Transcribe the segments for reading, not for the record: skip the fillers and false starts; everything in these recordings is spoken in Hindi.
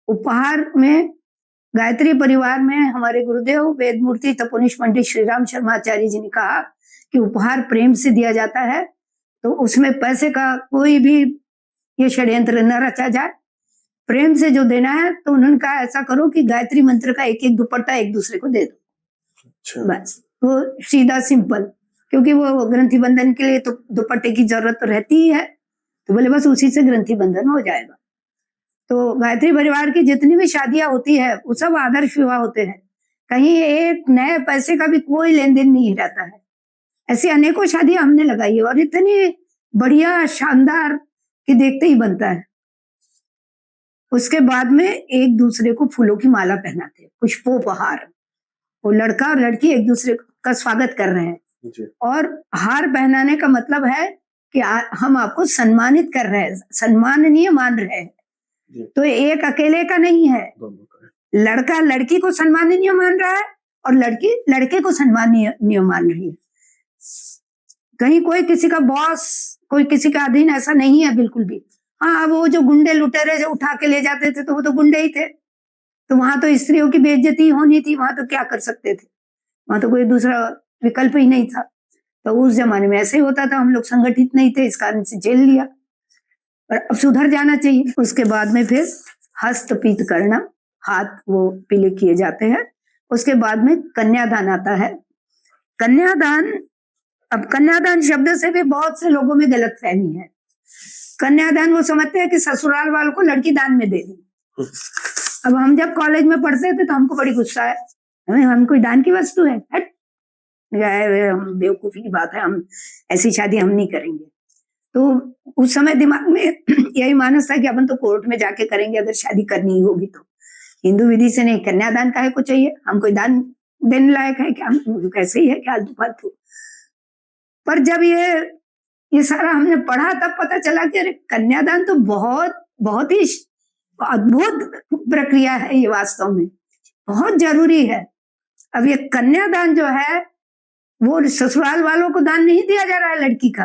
उपहार में गायत्री परिवार में हमारे गुरुदेव वेदमूर्ति तपोनिष्ठ पंडित श्रीराम शर्मा आचार्य जी ने कहा कि उपहार प्रेम से दिया जाता है, तो उसमें पैसे का कोई भी ये षड्यंत्र न रचा जाए, प्रेम से जो देना है। तो उन्होंने कहा ऐसा करो कि गायत्री मंत्र का एक एक दुपट्टा एक दूसरे को दे दो। अच्छा। बस वो सीधा सिंपल, क्योंकि वो ग्रंथि बंधन के लिए तो दुपट्टे की जरूरत तो रहती ही है, तो बोले बस उसी से ग्रंथि बंधन हो जाएगा। तो गायत्री परिवार की जितनी भी शादियां होती है वो सब आदर्श विवाह होते हैं, कहीं एक नए पैसे का भी कोई लेन देन नहीं रहता है। ऐसी अनेकों शादियां हमने लगाई है और इतनी बढ़िया शानदार कि देखते ही बनता है। उसके बाद में एक दूसरे को फूलों की माला पहनाते हैं, पुष्पोपहार। वो लड़का और लड़की एक दूसरे का स्वागत कर रहे हैं और हार पहनाने का मतलब है कि हम आपको सम्मानित कर रहे हैं, सम्माननीय मान रहे हैं। तो एक अकेले का नहीं है, लड़का लड़की को सम्माननीय मान रहा है और लड़की लड़के को सम्माननीय मान रही है। कहीं कोई किसी का बॉस, कोई किसी का अधीन ऐसा नहीं है बिल्कुल भी। हाँ, वो जो गुंडे लुटेरे जो उठा के ले जाते थे तो वो तो गुंडे ही थे, तो वहां तो स्त्रियों की बेइज्जती होनी थी, वहां तो क्या कर सकते थे, वहां तो कोई दूसरा विकल्प ही नहीं था। तो उस जमाने में ऐसे ही होता था, हम लोग संगठित नहीं थे, इस कारण से झेल लिया, पर अब सुधर जाना चाहिए। उसके बाद में फिर हस्तपीत करना, हाथ वो पीले किए जाते हैं। उसके बाद में कन्यादान आता है। कन्यादान, अब कन्यादान शब्द से भी बहुत से लोगों में गलतफहमी है। कन्यादान वो समझते हैं कि ससुराल वालों को लड़की दान में दे दी। अब हम जब कॉलेज में पढ़ते थे तो हमको बड़ी गुस्सा है, हम कोई दान की वस्तु है, हट, बेवकूफी की बात है, हम ऐसी शादी हम नहीं करेंगे। तो उस समय दिमाग में यही मानस था कि अपन तो कोर्ट में जाके करेंगे अगर शादी करनी होगी तो, हिंदू विधि से नहीं। कन्यादान काहे को चाहिए, हम कोई दान देने लायक है क्या, हम कैसे ही है क्या फालतू। पर जब ये सारा हमने पढ़ा तब पता चला कि अरे कन्यादान तो बहुत बहुत ही अद्भुत प्रक्रिया है, ये वास्तव में बहुत जरूरी है। अब ये कन्यादान जो है वो ससुराल वालों को दान नहीं दिया जा रहा है लड़की का,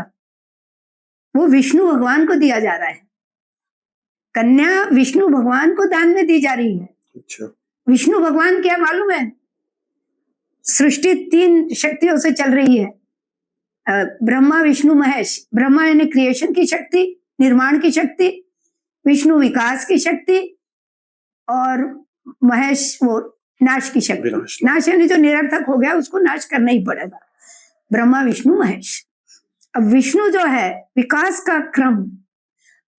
वो विष्णु भगवान को दिया जा रहा है। कन्या विष्णु भगवान को दान में दी जा रही है। अच्छा। विष्णु भगवान क्या मालूम है, सृष्टि 3 शक्तियों से चल रही है, ब्रह्मा विष्णु महेश। ब्रह्मा यानी क्रिएशन की शक्ति, निर्माण की शक्ति, विष्णु विकास की शक्ति और महेश वो नाश की शक्ति। नाश यानी जो निरर्थक हो गया उसको नाश करना ही पड़ेगा, ब्रह्मा विष्णु महेश। अब विष्णु जो है विकास का क्रम,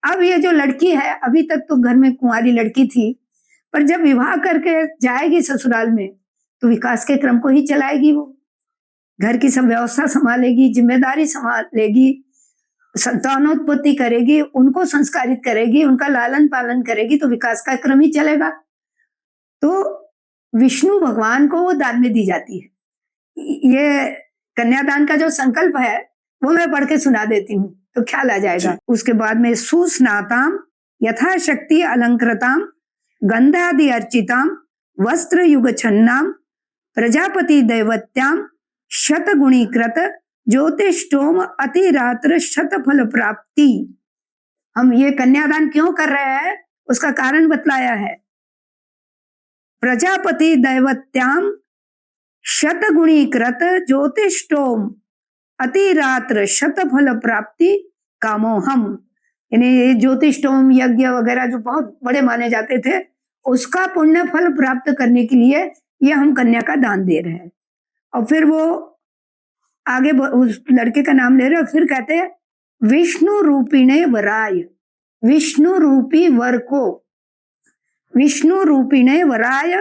अब ये जो लड़की है अभी तक तो घर में कुंवारी लड़की थी, पर जब विवाह करके जाएगी ससुराल में तो विकास के क्रम को ही चलाएगी। वो घर की सब व्यवस्था संभालेगी, जिम्मेदारी संभालेगी, संतानोत्पत्ति करेगी, उनको संस्कारित करेगी, उनका लालन पालन करेगी, तो विकास का क्रम ही चलेगा। तो विष्णु भगवान को वो दान में दी जाती है। ये कन्यादान का जो संकल्प है वो मैं पढ़ के सुना देती हूँ तो ख्याल आ जाएगा। उसके बाद में सुस्नाताम यथाशक्ति अलंकृताम गंधादि अर्चिताम वस्त्र युग छन्नाम प्रजापति दैवत्याम शतगुणीकृत ज्योतिष्टोम अतिरात्र शतफल प्राप्ति। हम ये कन्यादान क्यों कर रहे हैं उसका कारण बतलाया है। प्रजापति दैवत्याम शतगुणीकृत ज्योतिष्टोम अतिरात्र शतफल प्राप्ति कामोहम। यानी ज्योतिष्टोम यज्ञ वगैरह जो बहुत बड़े माने जाते थे उसका पुण्य फल प्राप्त करने के लिए ये हम कन्या का दान दे रहे हैं। और फिर वो आगे उस लड़के का नाम ले रहे, फिर कहते हैं विष्णु रूपिणे वराय, विष्णु रूपी वर को, विष्णु रूपिणे वराय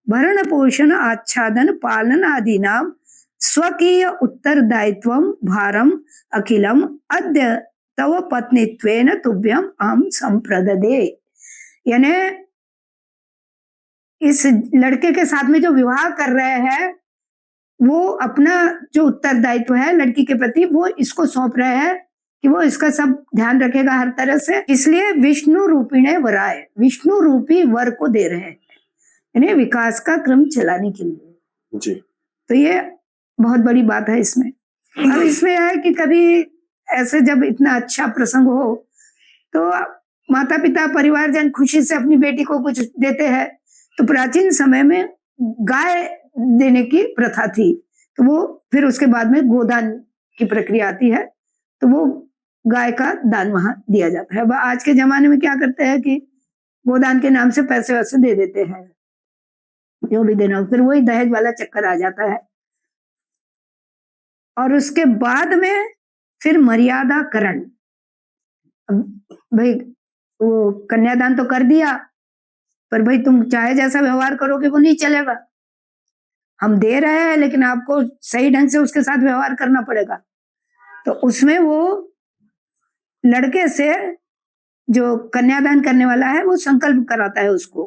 भरण पोषण आच्छादन पालन आदि नाम स्वकीय उत्तरदायित्वम भारम अखिलम अद्य तव पत्नीत्वेन तुभ्यम अहम संप्रददे। यानी इस लड़के के साथ में जो विवाह कर रहे हैं वो अपना जो उत्तरदायित्व है लड़की के प्रति वो इसको सौंप रहे हैं कि वो इसका सब ध्यान रखेगा हर तरह से। इसलिए विष्णु रूपिणे वराय, विष्णु रूपी वर को दे रहे हैं, यानी विकास का क्रम चलाने के लिए जी। तो ये बहुत बड़ी बात है इसमें। अब इसमें है कि कभी ऐसे जब इतना अच्छा प्रसंग हो तो माता पिता परिवारजन खुशी से अपनी बेटी को कुछ देते हैं, तो प्राचीन समय में गाय देने की प्रथा थी, तो वो फिर उसके बाद में गोदान की प्रक्रिया आती है, तो वो गाय का दान वहां दिया जाता है। आज के जमाने में क्या करते हैं कि गोदान के नाम से पैसे वैसे दे देते हैं, जो भी देना, फिर वही दहेज वाला चक्कर आ जाता है। और उसके बाद में फिर मर्यादाकरण। भाई वो कन्यादान तो कर दिया, पर भाई तुम चाहे जैसा व्यवहार करोगे वो नहीं चलेगा। हम दे रहे हैं लेकिन आपको सही ढंग से उसके साथ व्यवहार करना पड़ेगा। तो उसमें वो लड़के से जो कन्यादान करने वाला है वो संकल्प कराता है उसको